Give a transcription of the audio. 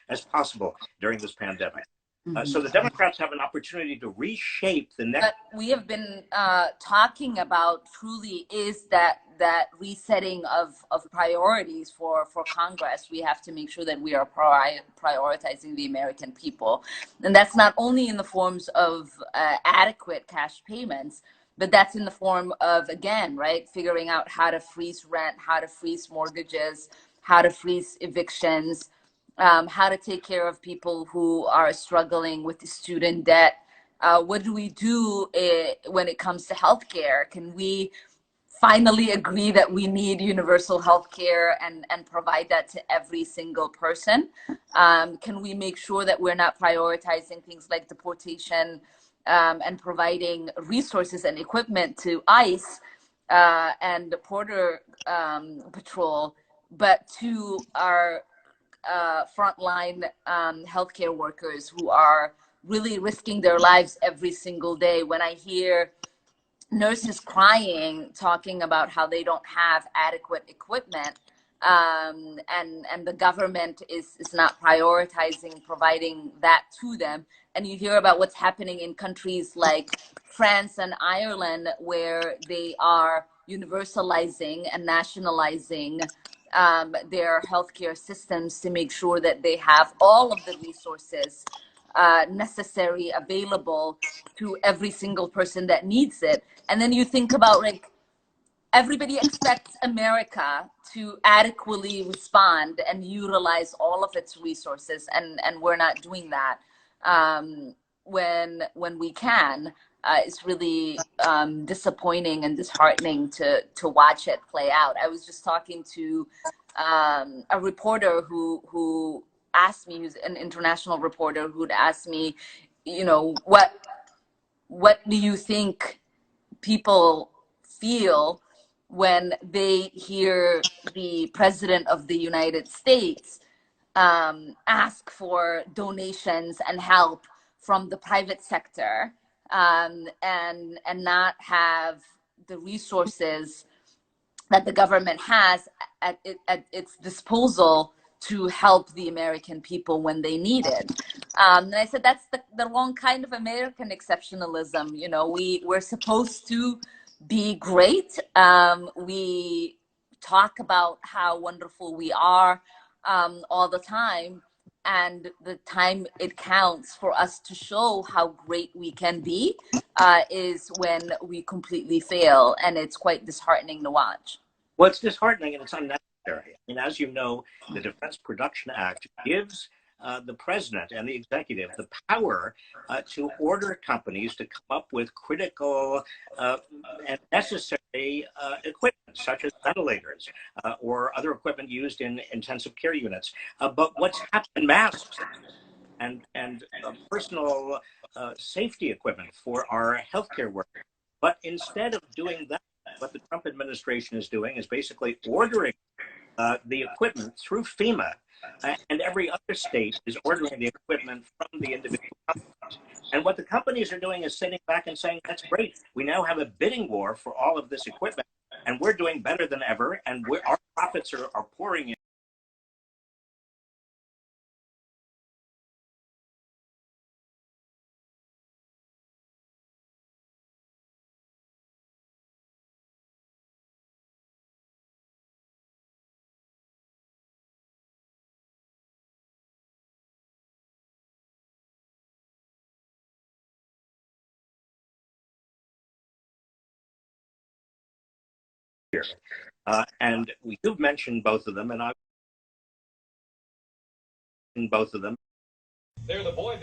as possible during this pandemic. So the Democrats have an opportunity to reshape the next. But we have been talking about truly is that resetting of priorities for Congress. We have to make sure that we are prioritizing the American people. And that's not only in the forms of adequate cash payments, but that's in the form of, again, right, figuring out how to freeze rent, how to freeze mortgages, how to freeze evictions, how to take care of people who are struggling with the student debt. What do we do when it comes to healthcare? Can we finally agree that we need universal healthcare and provide that to every single person? Can we make sure that we're not prioritizing things like deportation and providing resources and equipment to ICE and the Border Patrol, but to our frontline healthcare workers who are really risking their lives every single day? When I hear nurses crying, talking about how they don't have adequate equipment, and the government is not prioritizing providing that to them, and you hear about what's happening in countries like France and Ireland, where they are universalizing and nationalizing their healthcare systems to make sure that they have all of the resources necessary available to every single person that needs it. And then you think about, like, everybody expects America to adequately respond and utilize all of its resources, and we're not doing that when we can. It's really disappointing and disheartening to watch it play out. I was just talking to a reporter who asked me, who's an international reporter, who'd asked me, you know, what do you think people feel when they hear the president of the United States ask for donations and help from the private sector, and not have the resources that the government has at its disposal to help the American people when they need it. And I said, that's the wrong kind of American exceptionalism. You know, we're supposed to be great. We talk about how wonderful we are all the time. And the time it counts for us to show how great we can be is when we completely fail. And it's quite disheartening to watch. Well, it's disheartening and it's unnecessary. I mean, as you know, the Defense Production Act gives the president and the executive the power to order companies to come up with critical and necessary equipment, such as ventilators or other equipment used in intensive care units. But what's happened, masks and personal safety equipment for our healthcare workers. But instead of doing that, what the Trump administration is doing is basically ordering the equipment through FEMA, and every other state is ordering the equipment from the individual companies. And what the companies are doing is sitting back and saying, that's great. We now have a bidding war for all of this equipment, and we're doing better than ever, and our profits are pouring in. And you've mentioned both of them, and I've mentioned both of them. They're the boy.